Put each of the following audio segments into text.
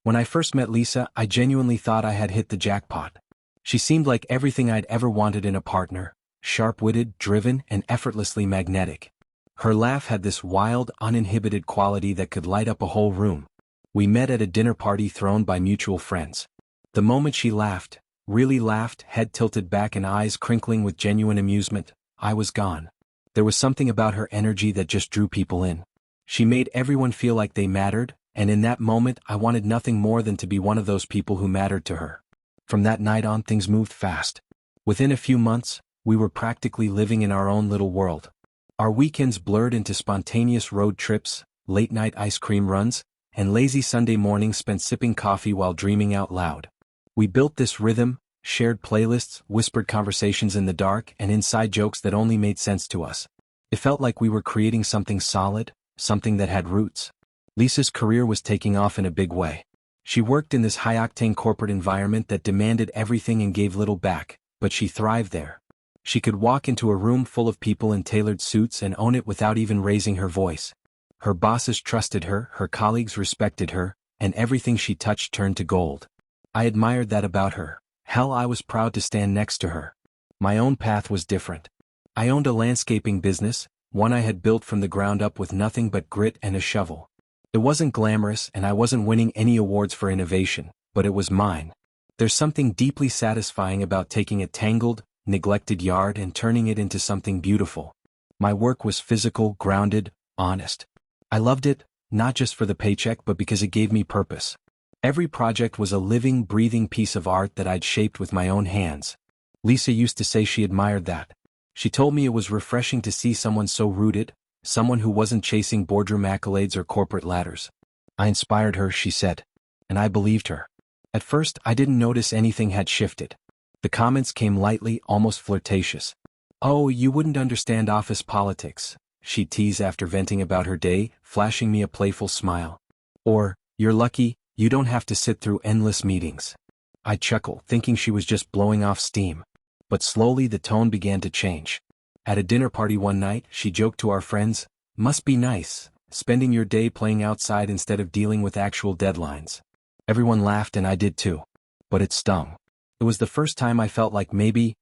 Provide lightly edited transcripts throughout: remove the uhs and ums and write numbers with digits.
When I first met Lisa, I genuinely thought I had hit the jackpot. She seemed like everything I'd ever wanted in a partner, sharp-witted, driven, and effortlessly magnetic. Her laugh had this wild, uninhibited quality that could light up a whole room. We met at a dinner party thrown by mutual friends. The moment she laughed, really laughed, head tilted back and eyes crinkling with genuine amusement, I was gone. There was something about her energy that just drew people in. She made everyone feel like they mattered, and in that moment I wanted nothing more than to be one of those people who mattered to her. From that night on, things moved fast. Within a few months, we were practically living in our own little world. Our weekends blurred into spontaneous road trips, late-night ice cream runs, and lazy Sunday mornings spent sipping coffee while dreaming out loud. We built this rhythm, shared playlists, whispered conversations in the dark, and inside jokes that only made sense to us. It felt like we were creating something solid, something that had roots. Lisa's career was taking off in a big way. She worked in this high-octane corporate environment that demanded everything and gave little back, but she thrived there. She could walk into a room full of people in tailored suits and own it without even raising her voice. Her bosses trusted her, her colleagues respected her, and everything she touched turned to gold. I admired that about her. Hell, I was proud to stand next to her. My own path was different. I owned a landscaping business, one I had built from the ground up with nothing but grit and a shovel. It wasn't glamorous and I wasn't winning any awards for innovation, but it was mine. There's something deeply satisfying about taking a tangled, neglected yard and turning it into something beautiful. My work was physical, grounded, honest. I loved it, not just for the paycheck but because it gave me purpose. Every project was a living, breathing piece of art that I'd shaped with my own hands. Lisa used to say she admired that. She told me it was refreshing to see someone so rooted, someone who wasn't chasing boardroom accolades or corporate ladders. I inspired her, she said. And I believed her. At first, I didn't notice anything had shifted. The comments came lightly, almost flirtatious. "Oh, you wouldn't understand office politics," she'd tease after venting about her day, flashing me a playful smile. Or, "You're lucky, you don't have to sit through endless meetings." I'd chuckle, thinking she was just blowing off steam. But slowly the tone began to change. At a dinner party one night, she joked to our friends, "Must be nice, spending your day playing outside instead of dealing with actual deadlines." Everyone laughed and I did too. But it stung. It was the first time I felt like maybe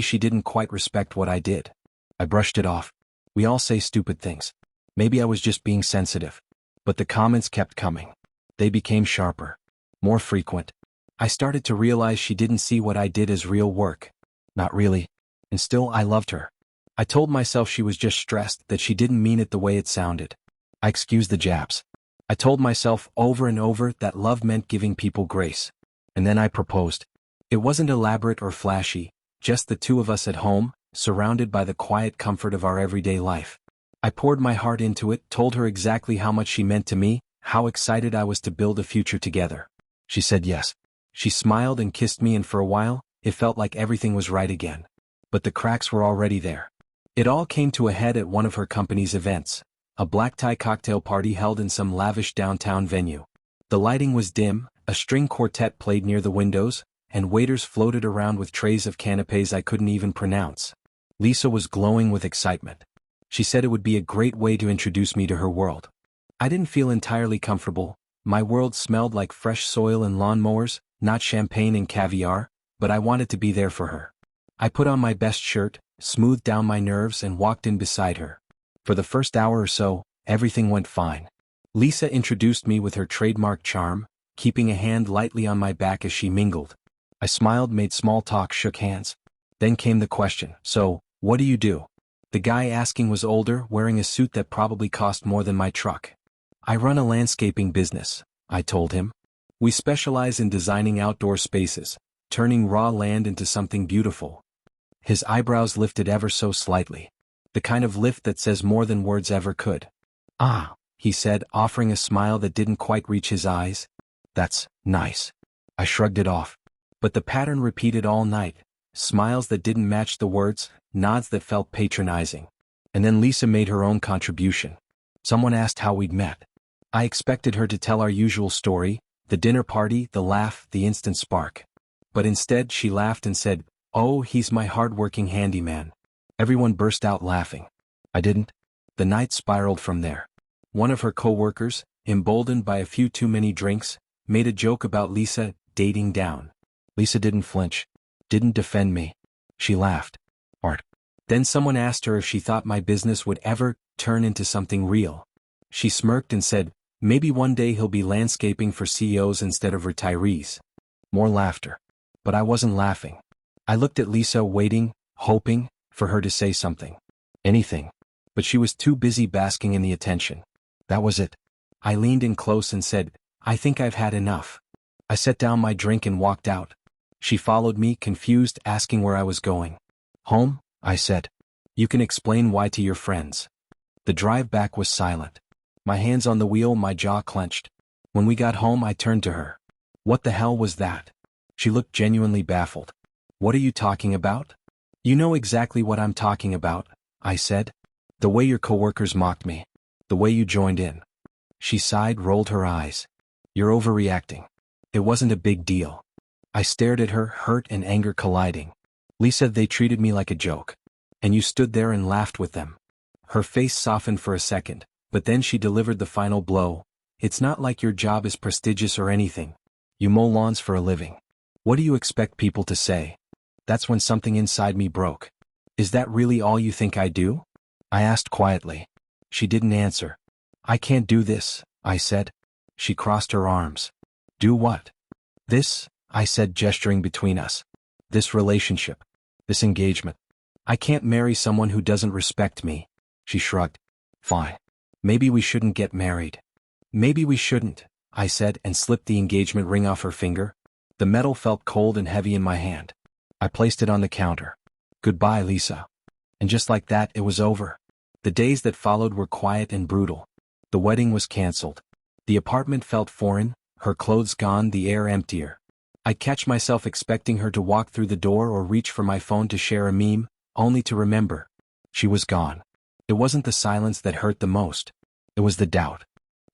she didn't quite respect what I did. I brushed it off. We all say stupid things. Maybe I was just being sensitive. But the comments kept coming. They became sharper, more frequent. I started to realize she didn't see what I did as real work. Not really. And still I loved her. I told myself she was just stressed, that she didn't mean it the way it sounded. I excused the jabs. I told myself over and over that love meant giving people grace. And then I proposed. It wasn't elaborate or flashy, just the two of us at home, surrounded by the quiet comfort of our everyday life. I poured my heart into it, told her exactly how much she meant to me, how excited I was to build a future together. She said yes. She smiled and kissed me, and for a while, it felt like everything was right again. But the cracks were already there. It all came to a head at one of her company's events, a black tie cocktail party held in some lavish downtown venue. The lighting was dim, a string quartet played near the windows, and waiters floated around with trays of canapés I couldn't even pronounce. Lisa was glowing with excitement. She said it would be a great way to introduce me to her world. I didn't feel entirely comfortable. My world smelled like fresh soil and lawnmowers, not champagne and caviar, but I wanted to be there for her. I put on my best shirt, smoothed down my nerves, and walked in beside her. For the first hour or so, everything went fine. Lisa introduced me with her trademark charm, keeping a hand lightly on my back as she mingled. I smiled, made small talk, shook hands. Then came the question, "So, what do you do?" The guy asking was older, wearing a suit that probably cost more than my truck. "I run a landscaping business," I told him. "We specialize in designing outdoor spaces, turning raw land into something beautiful." His eyebrows lifted ever so slightly. The kind of lift that says more than words ever could. "Ah," he said, offering a smile that didn't quite reach his eyes. "That's nice." I shrugged it off. But the pattern repeated all night. Smiles that didn't match the words, nods that felt patronizing. And then Lisa made her own contribution. Someone asked how we'd met. I expected her to tell our usual story, the dinner party, the laugh, the instant spark. But instead she laughed and said, "Oh, he's my hard-working handyman." Everyone burst out laughing. I didn't. The night spiraled from there. One of her coworkers, emboldened by a few too many drinks, made a joke about Lisa dating down. Lisa didn't flinch, didn't defend me. She laughed. Art. Then someone asked her if she thought my business would ever turn into something real. She smirked and said, maybe one day he'll be landscaping for CEOs instead of retirees. More laughter. But I wasn't laughing. I looked at Lisa, waiting, hoping for her to say something. Anything. But she was too busy basking in the attention. That was it. I leaned in close and said, I think I've had enough. I set down my drink and walked out. She followed me, confused, asking where I was going. Home, I said. You can explain why to your friends. The drive back was silent. My hands on the wheel, my jaw clenched. When we got home, I turned to her. What the hell was that? She looked genuinely baffled. What are you talking about? You know exactly what I'm talking about, I said. The way your coworkers mocked me. The way you joined in. She sighed, rolled her eyes. You're overreacting. It wasn't a big deal. I stared at her, hurt and anger colliding. Lisa, they treated me like a joke. And you stood there and laughed with them. Her face softened for a second, but then she delivered the final blow. It's not like your job is prestigious or anything. You mow lawns for a living. What do you expect people to say? That's when something inside me broke. Is that really all you think I do? I asked quietly. She didn't answer. I can't do this, I said. She crossed her arms. Do what? This, I said, gesturing between us. This relationship. This engagement. I can't marry someone who doesn't respect me. She shrugged. Fine. Maybe we shouldn't get married. Maybe we shouldn't, I said and slipped the engagement ring off her finger. The metal felt cold and heavy in my hand. I placed it on the counter. Goodbye, Lisa. And just like that, it was over. The days that followed were quiet and brutal. The wedding was canceled. The apartment felt foreign, her clothes gone, the air emptier. I'd catch myself expecting her to walk through the door or reach for my phone to share a meme, only to remember. She was gone. It wasn't the silence that hurt the most. It was the doubt.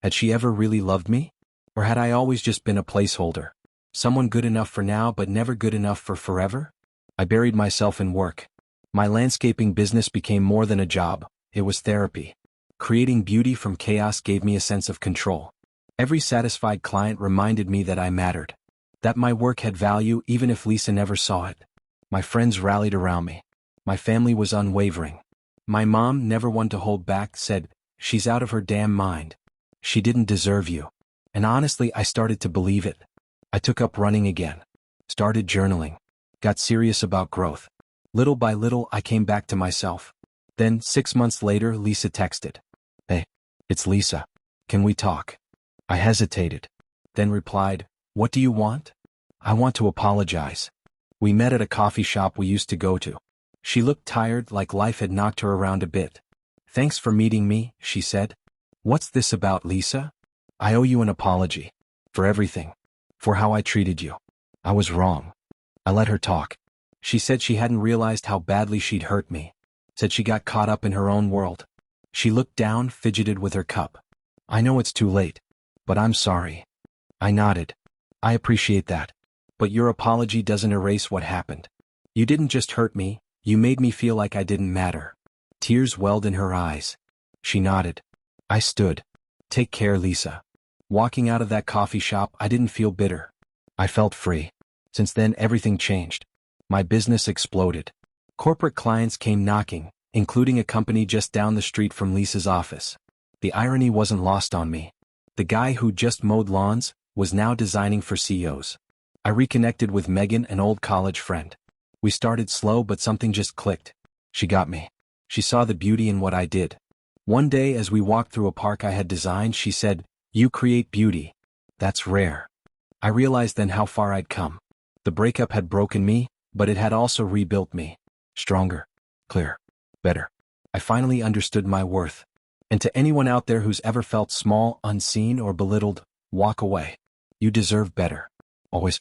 Had she ever really loved me? Or had I always just been a placeholder? Someone good enough for now but never good enough for forever? I buried myself in work. My landscaping business became more than a job, it was therapy. Creating beauty from chaos gave me a sense of control. Every satisfied client reminded me that I mattered. That my work had value even if Lisa never saw it. My friends rallied around me. My family was unwavering. My mom, never one to hold back, said, she's out of her damn mind. She didn't deserve you. And honestly, I started to believe it. I took up running again. Started journaling. Got serious about growth. Little by little, I came back to myself. Then, 6 months later, Lisa texted. Hey, it's Lisa. Can we talk? I hesitated. Then replied, what do you want? I want to apologize. We met at a coffee shop we used to go to. She looked tired, like life had knocked her around a bit. Thanks for meeting me, she said. What's this about, Lisa? I owe you an apology. For everything. For how I treated you. I was wrong. I let her talk. She said she hadn't realized how badly she'd hurt me. Said she got caught up in her own world. She looked down, fidgeted with her cup. I know it's too late. But I'm sorry. I nodded. I appreciate that. But your apology doesn't erase what happened. You didn't just hurt me, you made me feel like I didn't matter. Tears welled in her eyes. She nodded. I stood. Take care, Lisa. Walking out of that coffee shop, I didn't feel bitter. I felt free. Since then, everything changed. My business exploded. Corporate clients came knocking, including a company just down the street from Lisa's office. The irony wasn't lost on me. The guy who just mowed lawns was now designing for CEOs. I reconnected with Megan, an old college friend. We started slow, but something just clicked. She got me. She saw the beauty in what I did. One day as we walked through a park I had designed, she said, "You create beauty. That's rare." I realized then how far I'd come. The breakup had broken me, but it had also rebuilt me. Stronger, clearer, better. I finally understood my worth. And to anyone out there who's ever felt small, unseen, or belittled, walk away. You deserve better. Always.